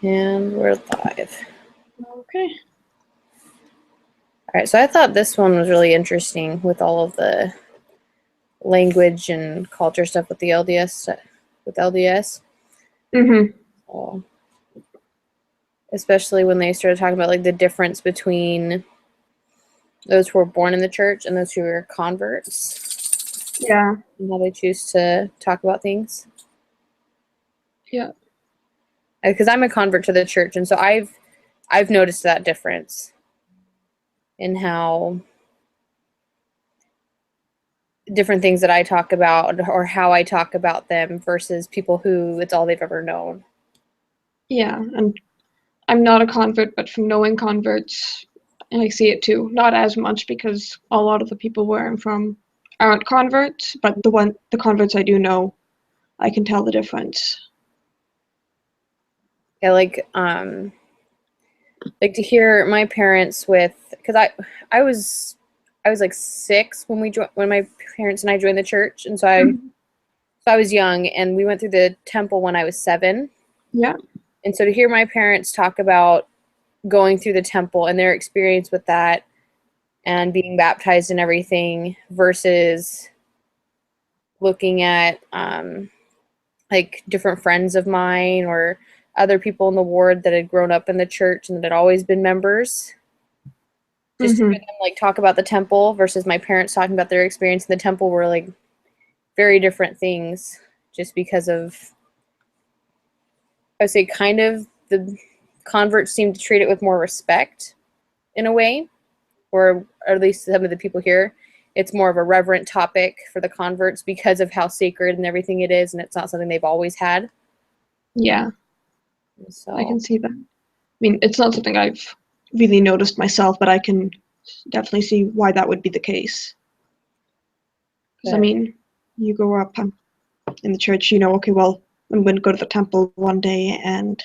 And we're live. Okay. All right, so I thought this one was really interesting with all of the language and culture stuff with the LDS. Mm-hmm. So, especially when they started talking about like the difference between those who were born in the church and those who were converts. Yeah. And how they choose to talk about things. Yeah. Because I'm a convert to the church, and so I've noticed that difference in how different things that I talk about or how I talk about them versus people who it's all they've ever known. Yeah. And I'm not a convert, but from knowing converts, I see it too. Not as much because a lot of the people where I'm from aren't converts, but the converts I do know, I can tell the difference. Yeah, like to hear my parents with, because I was like 6 when when my parents and I joined the church, and so I was young, and we went through the temple when I was 7. Yeah. And so to hear my parents talk about going through the temple and their experience with that and being baptized and everything versus looking at like different friends of mine or other people in the ward that had grown up in the church and that had always been members, just to hear Mm-hmm. them like talk about the temple versus my parents talking about their experience in the temple were like very different things, just because of, I would say, kind of the converts seem to treat it with more respect in a way, or at least some of the people here. It's more of a reverent topic for the converts because of how sacred and everything it is, and it's not something they've always had. Yeah. I can So, see that. I mean, it's not something I've really noticed myself, but I can definitely see why that would be the case. Because, I but, mean, you grow up in the church, okay, well, I'm going to go to the temple one day and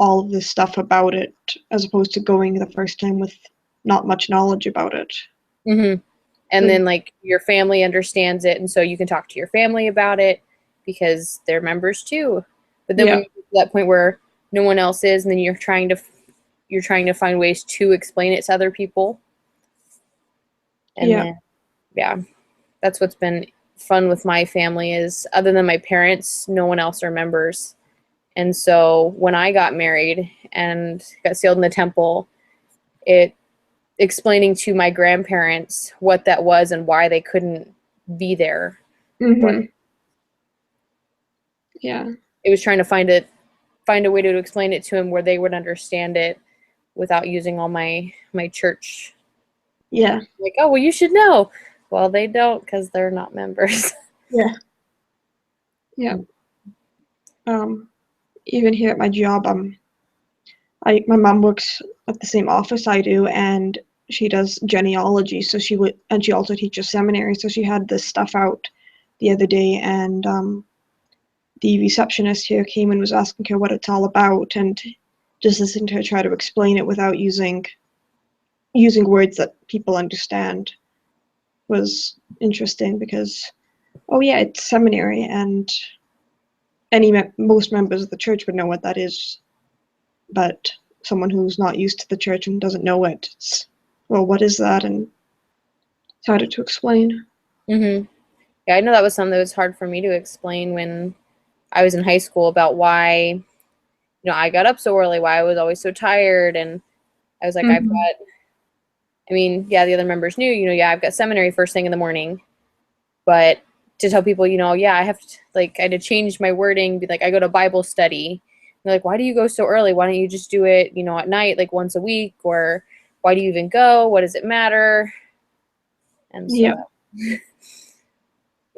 all of this stuff about it, as opposed to going the first time with not much knowledge about it. mm-hmm. And So, then like your family understands it, and so you can talk to your family about it because they're members too. But then when yeah, you get to that point where no one else is, and then you're trying to find ways to explain it to other people, and yeah, then yeah, that's what's been fun with my family is, other than my parents, no one else are members. And so when I got married and got sealed in the temple, it explaining to my grandparents what that was and why they couldn't be there. mm-hmm, yeah, It was trying to find a way to explain it to him where they would understand it without using all my church, yeah, like, oh well, you should know. Well, they don't because they're not members. yeah, yeah. Um, Even here at my job, my mom works at the same office I do, and she does genealogy. So and she also teaches seminary. So she had this stuff out the other day, and the receptionist here came and was asking her what it's all about, and just listening to her try to explain it without using words that people understand was interesting because, oh yeah, it's seminary, and most members of the church would know what that is, but someone who's not used to the church and doesn't know it, it's, well, what is that? And it's harder to explain. Mm-hmm. Yeah, I know that was something that was hard for me to explain when I was in high school about why, I got up so early, why I was always so tired. And I was like, Mm-hmm. I mean, yeah, the other members knew, yeah, I've got seminary first thing in the morning. But to tell people, yeah, I have to, like, I had to change my wording, be like, I go to Bible study. And they're like, why do you go so early? Why don't you just do it, at night, like once a week? Or why do you even go? What does it matter? And so, Yeah,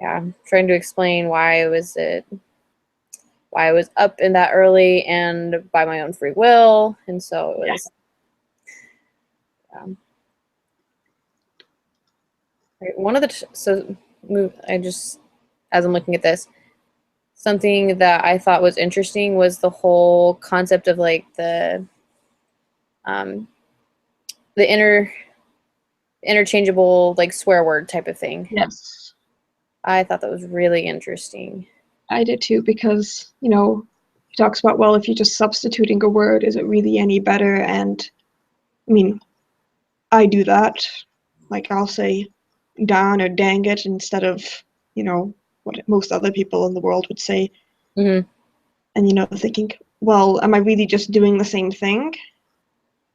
yeah, trying to explain why I was up in that early and by my own free will. And so it yeah, was, right, one of the, so I just, as I'm looking at this, something that I thought was interesting was the whole concept of like um, the interchangeable like swear word type of thing. yes. I thought that was really interesting. I did too because, talks about, well, if you're just substituting a word, is it really any better? And I mean, I do that. Like, I'll say darn or dang it instead of, what most other people in the world would say. Mm-hmm. And, thinking, well, am I really just doing the same thing?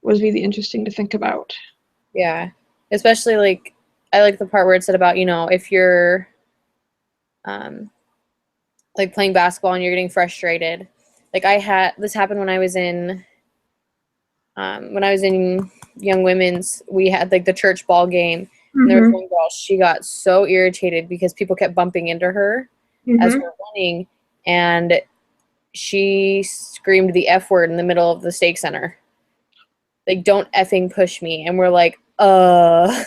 Was really interesting to think about. Yeah. Especially like I like the part where it said about, if you're like playing basketball and you're getting frustrated. Like this happened when I was in young women's, we had like the church ball game, and there was Mm-hmm. one girl, she got so irritated because people kept bumping into her as Mm-hmm. we were running, and she screamed the F word in the middle of the stake center. Like, don't effing push me. And we're like, I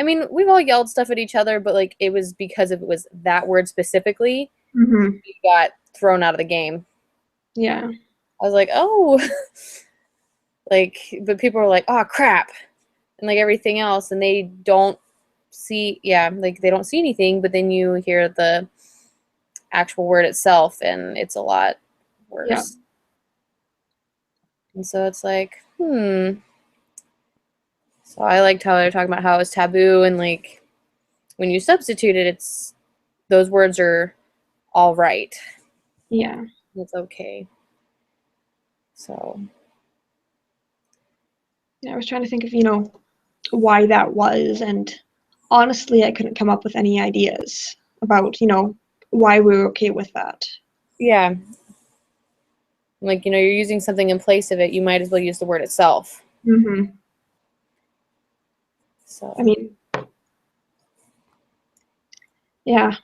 mean, we've all yelled stuff at each other, but like it was because it was that word specifically, Mm-hmm. we got thrown out of the game. Yeah. I was like, oh, like, but people were like, oh crap, and like everything else, and they don't see, yeah, like they don't see anything, but then you hear the actual word itself, and it's a lot worse. Yeah. And so it's like, So I liked how they're talking about how it's taboo, and like when you substitute it, it's those words are all right. Yeah. It's okay. So Yeah, I was trying to think of, why that was, and honestly, I couldn't come up with any ideas about, why we were okay with that. yeah, like you're using something in place of it, you might as well use the word itself. Mm-hmm. So I mean, yeah.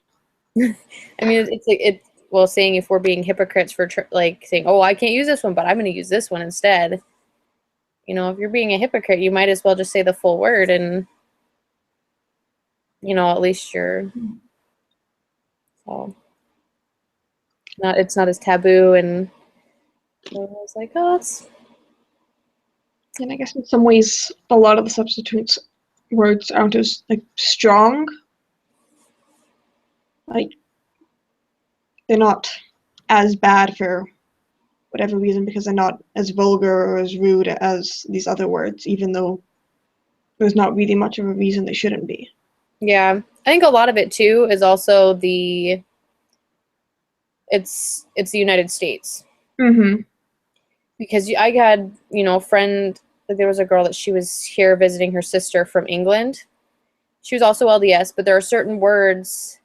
I mean, it's like well, saying if we're being hypocrites for like saying, "Oh, I can't use this one, but I'm going to use this one instead." If you're being a hypocrite, you might as well just say the full word, and at least you're so it's not as taboo. And so I was like, "Oh, it's And I guess in some ways, a lot of the substitutes words aren't as like strong. Like they're not as bad for whatever reason because they're not as vulgar or as rude as these other words, even though there's not really much of a reason they shouldn't be. yeah." I think a lot of it too is also it's the United States, Mm-hmm. because I had a friend. Like, there was a girl that she was here visiting her sister from England. She was also LDS, but there are certain words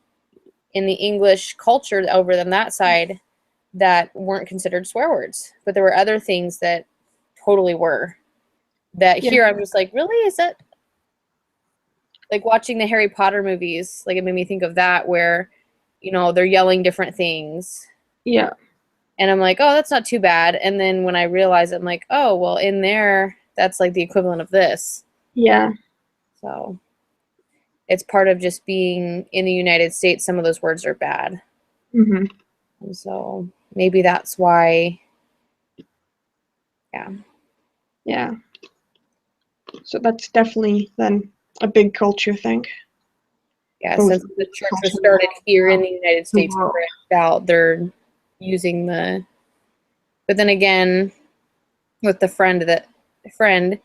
in the English culture over on that side that weren't considered swear words, but there were other things that totally were. That Yeah. here I'm just like, really? Is that like watching the Harry Potter movies? Like, it made me think of that, where they're yelling different things, Yeah. and I'm like, oh, that's not too bad. And then when I realize it, I'm like, oh, well, in there, that's like the equivalent of this. Yeah. So it's part of just being in the United States. Some of those words are bad. Mm-hmm. And so maybe that's why, yeah. Yeah. So that's definitely then a big culture thing. Yeah, Both since the church was culture started here in the United the States and world. branched out, they're using but then again, with friend,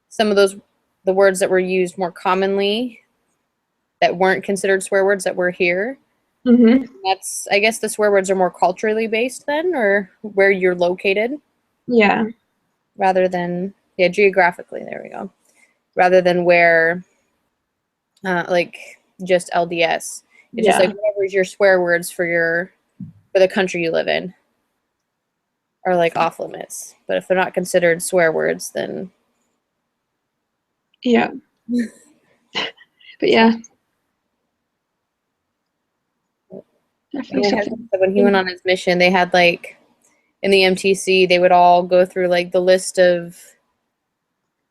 some of the words that were used more commonly that weren't considered swear words that were here. Mm-hmm. I guess the swear words are more culturally based then, or where you're located, Yeah. rather than, yeah, geographically, there we go. Rather than where, like, just LDS. It's just Yeah. like whatever's your swear words for the country you live in are like off limits. But if they're not considered swear words, then Yeah. But yeah, definitely my something. husband said when he went on his mission, they had like in the MTC, they would all go through like the list of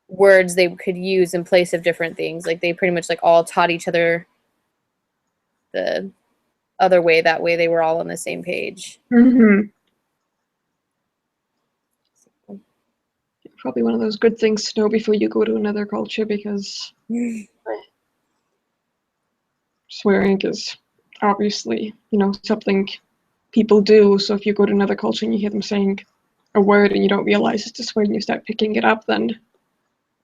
words they could use in place of different things. Like they pretty much like all taught each other the other way. That way they were all on the same page. Mm-hmm. Probably one of those good things to know before you go to another culture because swearing is obviously, something people do. So if you go to another culture and you hear them saying a word and you don't realize it's a word and you start picking it up, then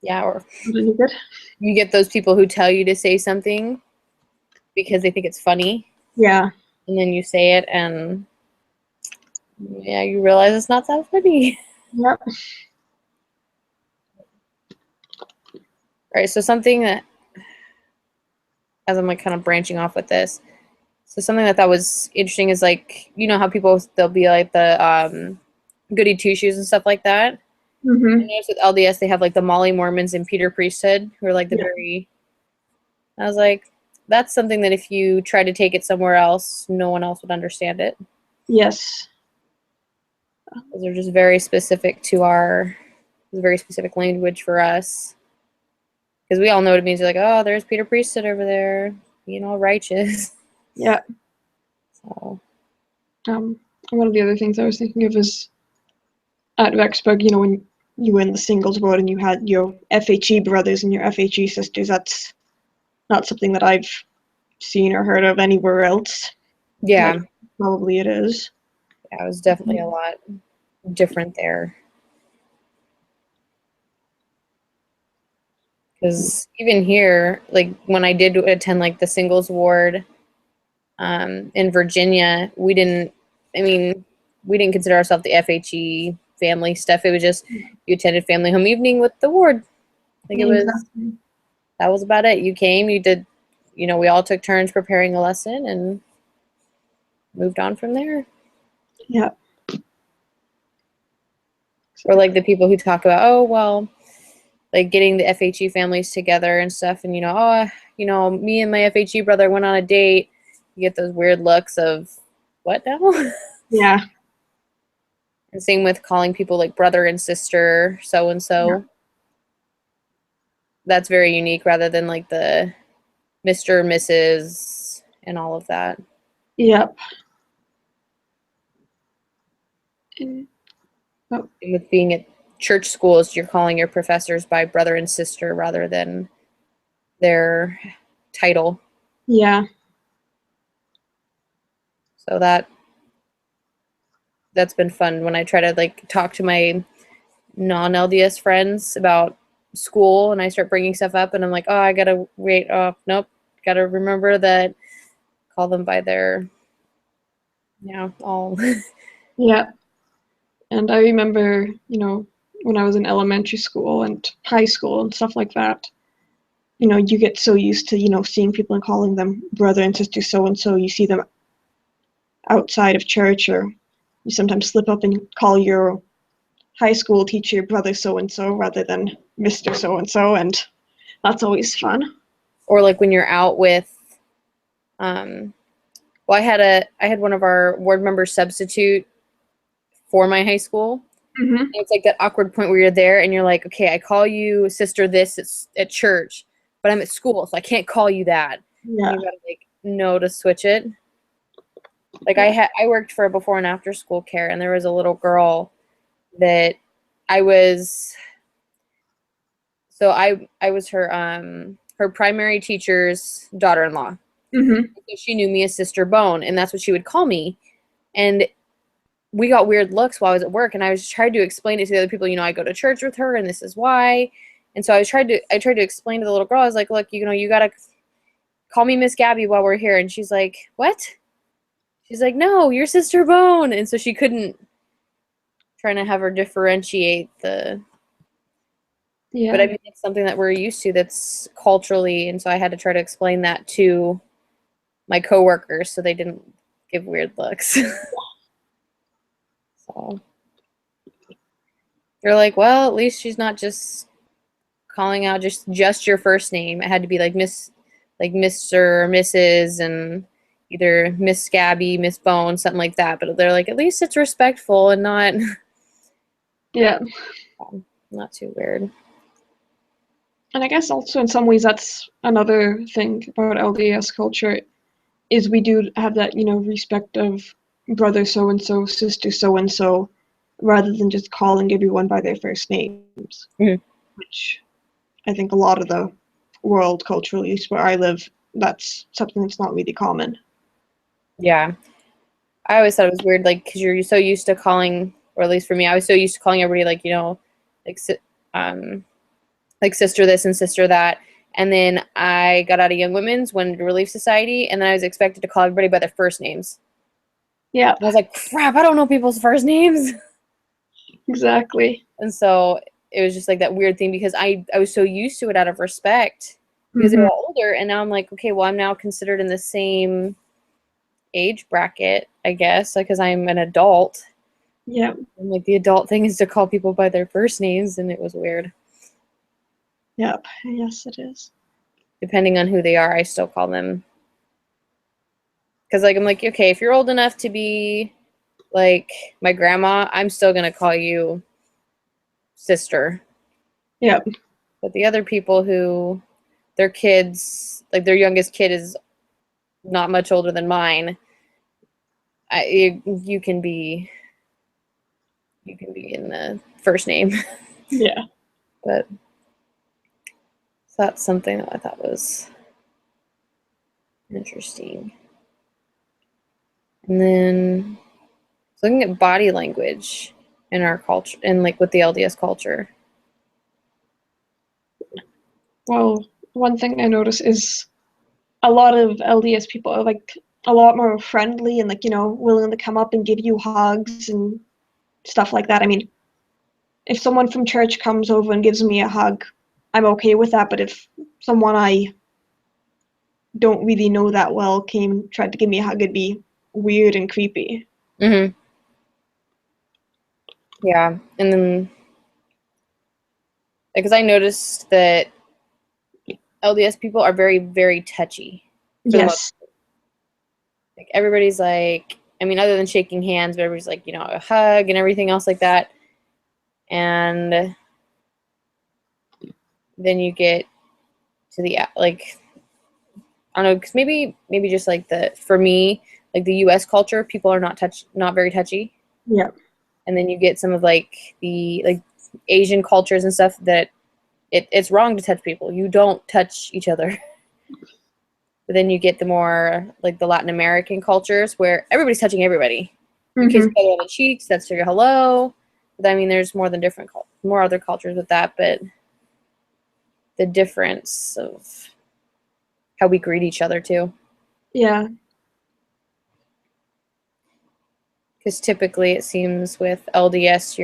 Yeah, or really good. you get those people who tell you to say something because they think it's funny, Yeah. and then you say it, and yeah, you realize it's not that funny. Yep. Right, so something that, as I'm like kind of branching off with this, so something that was interesting is like, you know how people, they'll be like the goody two shoes and stuff like that. I Mm-hmm. noticed with LDS they have like the Molly Mormons and Peter Priesthood, who are like the Yeah. very. I was like, that's something that if you try to take it somewhere else, no one else would understand it. Yes. Because they're just very specific to our, very specific language for us. Because we all know what it means. You're like, oh, there's Peter Priesthood over there, being all righteous. Yeah. So, One of the other things I was thinking of is at Rexburg, when you were in the singles ward and you had your FHE brothers and your FHE sisters, that's not something that I've seen or heard of anywhere else. yeah, But probably it is. it was definitely a lot different there. Because even here, like when I did attend like the singles ward in Virginia, we didn't, I mean, we didn't consider ourselves the FHE family stuff. It was just you attended family home evening with the ward. Like it was, Exactly. that was about it. You came, you did, we all took turns preparing a lesson and moved on from there. Yeah. Or like the people who talk about, oh, well, like getting the FHE families together and stuff. And, me and my FHE brother went on a date. You get those weird looks of, what now? Yeah. And same with calling people like brother and sister, so and so. That's very unique rather than like the Mr., Mrs., and all of that. Yep. And, oh, And with being at church schools, you're calling your professors by brother and sister rather than their title. yeah. So that's been fun when I try to like talk to my non-LDS friends about school and I start bringing stuff up and I'm like, oh, I gotta wait. Oh, nope. Gotta remember that. Call them by their, all. Yeah. And I remember, when I was in elementary school and high school and stuff like that, you get so used to, seeing people and calling them brother and sister so and so. You see them outside of church, or you sometimes slip up and call your high school teacher brother so and so rather than Mr. so and so, and that's always fun. Or like when you're out with, well, I had one of our ward members substitute for my high school. Mm-hmm. It's like that awkward point where you're there and you're like, okay, I call you sister this at church, but I'm at school, so I can't call you that. Yeah. And you gotta like know to switch it. Like I worked for a before and after school care, and there was a little girl that I was. So I was her primary teacher's daughter-in-law. Mm-hmm. So she knew me as Sister Bone, and that's what she would call me. And we got weird looks while I was at work, and I was trying to explain it to the other people. I go to church with her, and this is why. And so I tried to explain to the little girl. I was like, look, you gotta call me Miss Gabby while we're here. And she's like, what? She's like, no, you're Sister Bone. And so she couldn't, trying to have her differentiate the. Yeah. But I mean, it's something that we're used to. That's culturally, and so I had to try to explain that to my coworkers so they didn't give weird looks. So they're like, well, at least she's not just calling out just your first name. It had to be like Mr. or Mrs. and either Miss Gabby, Miss Bone, something like that. But they're like, at least it's respectful and not Yeah. not too weird. And I guess also in some ways that's another thing about LDS culture is we do have that, respect of brother so and so, sister so and so, rather than just calling everyone by their first names, Mhm. which I think a lot of the world culturally, at least where I live, that's something that's not really common. Yeah. I always thought it was weird, like, because you're so used to calling, or at least for me, I was so used to calling everybody, like, like, um, like sister this and sister that. And then I got out of Young Women's, went into Relief Society, and then I was expected to call everybody by their first names. Yeah, And I was like, crap, I don't know people's first names. exactly. And so it was just like that weird thing because I was so used to it out of respect because they Hmm. were all older. And now I'm like, okay, well, I'm now considered in the same age bracket, I guess, because I'm an adult. Yeah, And like the adult thing is to call people by their first names, and it was weird. yep, yes, it is. Depending on who they are, I still call them. Because like I'm like, okay, if you're old enough to be like my grandma, I'm still gonna call you sister. Yep, But the other people who their kids, like their youngest kid is not much older than mine, you can be in the first name. yeah. But so that's something that I thought was interesting. And then looking at body language in our culture and like with the LDS culture. Well, one thing I notice is a lot of LDS people are like a lot more friendly and like, willing to come up and give you hugs and stuff like that. I mean, if someone from church comes over and gives me a hug, I'm okay with that. But if someone I don't really know that well tried to give me a hug, it'd be weird and creepy. Mm-hmm. Yeah, and then because I noticed that LDS people are very, very touchy for the most. Yes. Like everybody's like, I mean, other than shaking hands, but everybody's like, a hug and everything else like that. And then you get to the like, I don't know, because maybe just like for me, like the U.S. culture, people are not very touchy. Yeah. And then you get some of like the like Asian cultures and stuff that it's wrong to touch people. You don't touch each other. But then you get the more like the Latin American cultures where everybody's touching everybody. You kiss Mm-hmm. each other on the cheeks. That's your hello. But I mean, there's more other cultures with that, but the difference of how we greet each other too. Yeah. Because typically it seems with LDS,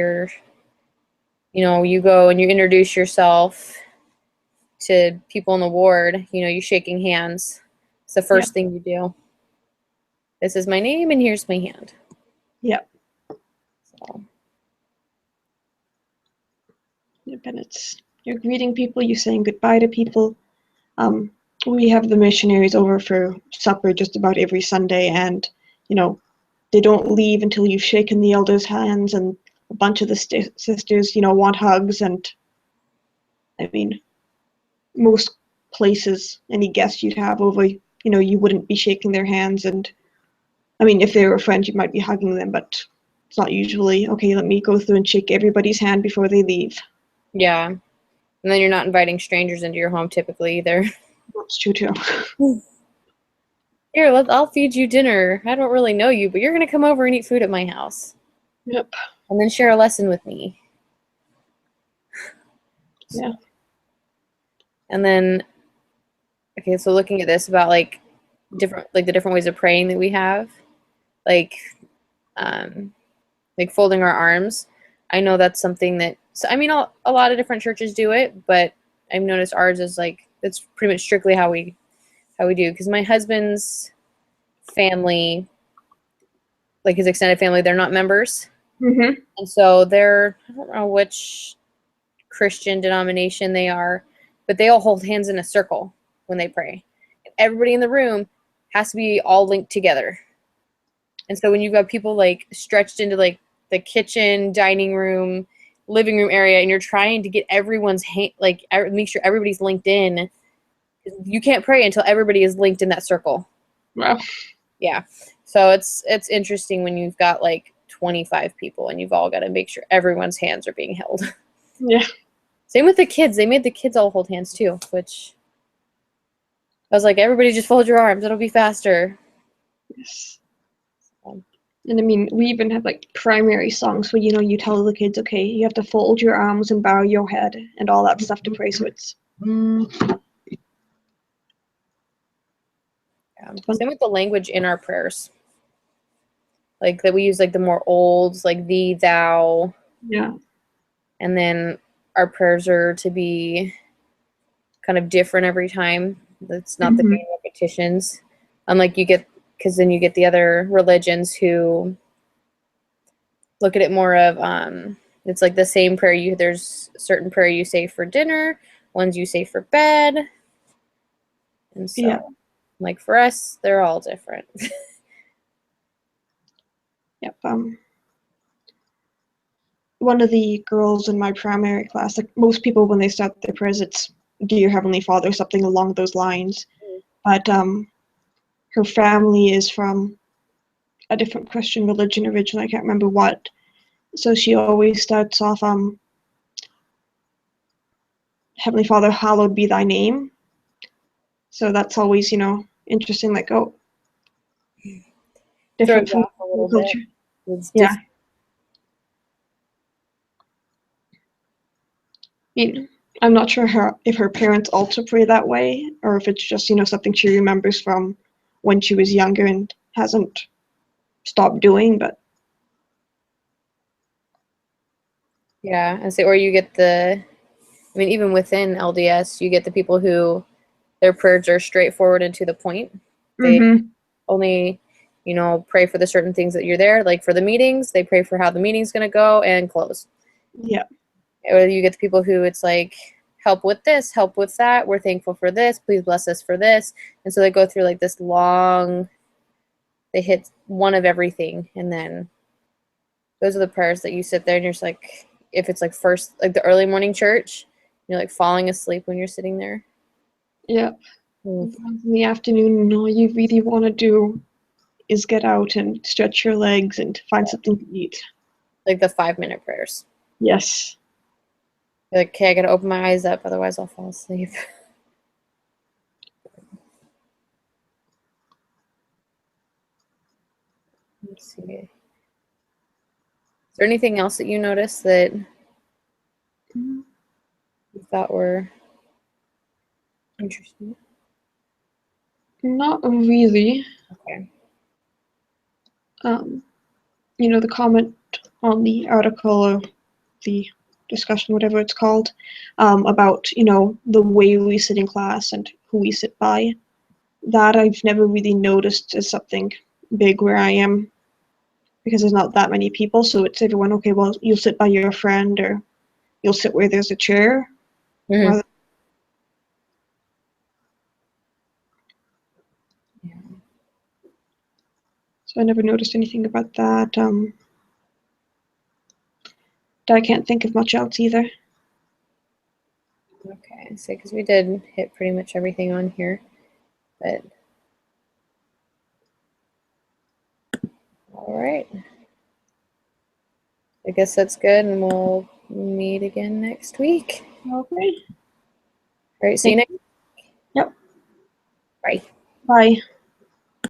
you go and you introduce yourself to people in the ward. You're shaking hands. It's the Yeah. first thing you do. This is my name, and here's my hand. Yeah. So, Yep. And you're greeting people, you're saying goodbye to people. Um, we have the missionaries over for supper just about every Sunday, and they don't leave until you've shaken the elders' hands, and a bunch of the sisters, want hugs. And I mean, most places, any guests you'd have over, you wouldn't be shaking their hands. And I mean, if they were friends, you might be hugging them, but it's not usually, okay, let me go through and shake everybody's hand before they leave. yeah. And then you're not inviting strangers into your home typically either. That's true too. Here, I'll feed you dinner. I don't really know you, but you're going to come over and eat food at my house. Yep. And then share a lesson with me. Yeah. And then, okay, so looking at this about like the different ways of praying that we have, like, um, like folding our arms. I know that's something that, so, I mean, a lot of different churches do it, but I've noticed ours is like, that's pretty much strictly how we do. Because my husband's family, like his extended family, they're not members. Mm-hmm. And so I don't know which Christian denomination they are, but they all hold hands in a circle when they pray. Everybody in the room has to be all linked together. And so when you've got people like stretched into like the kitchen, dining room, living room area, and you're trying to get everyone's like make sure everybody's linked in, you can't pray until everybody is linked in that circle. Wow. Yeah. So it's interesting when you've got like 25 people and you've all got to make sure everyone's hands are being held. Yeah. Same with the kids. They made the kids all hold hands too, which I was like, everybody just fold your arms. It'll be faster. Yes. And I mean, we even have like primary songs where, you know, you tell the kids, okay, you have to fold your arms and bow your head and all that stuff to pray. So it's Yeah. fun. Same with the language in our prayers. Like that we use like the more olds, like thee, thou, Yeah. and then our prayers are to be kind of different every time. It's not the Mhm. same repetitions. Unlike you get, because then you get the other religions who look at it more of it's like the same prayer you there's certain prayer you say for dinner, ones you say for bed. And so Yeah. like for us, they're all different. Yep. One of the girls in my primary class, like most people when they start their prayers, it's Dear Heavenly Father, something along those lines. But her family is from a different Christian religion originally. I can't remember what. So she always starts off, Heavenly Father, hallowed be thy name. So that's always, you know, interesting. Like, oh, different Throws from off a little bit. culture. It's Yeah. different. I mean, I'm not sure if her parents also pray that way, or if it's just, you know, something she remembers from when she was younger and hasn't stopped doing. But Yeah, and say, or you get the, I mean, even within LDS, you get the people who their prayers are straightforward and to the point. They only, pray for the certain things that you're there. Like for the meetings, they pray for how the meeting's going to go and close. yeah, Or you get the people who it's like, help with this, help with that. We're thankful for this. Please bless us for this. And so they go through like this long, they hit one of everything. And then those are the prayers that you sit there and you're just like, if it's like first, like the early morning church, you're like falling asleep when you're sitting there. yeah. Mm. In the afternoon, and all you really want to do is get out and stretch your legs and find something to eat. Like the 5-minute prayers. Yes. You're like, okay, I gotta open my eyes up, otherwise I'll fall asleep. Let's see. Is there anything else that you noticed that you thought were interesting? Not really. Okay. You know, the comment on the article or the discussion, whatever it's called, about, you know, the way we sit in class and who we sit by. That I've never really noticed as something big where I am because there's not that many people. So it's everyone, okay, well, you'll sit by your friend or you'll sit where there's a chair. Mm-hmm. Rather, Yeah. so I never noticed anything about that. I can't think of much else either. Okay, so because we did hit pretty much everything on here, but all right. I guess that's good, and we'll meet again next week. Okay. All right, see you next. Yep. Bye. Bye.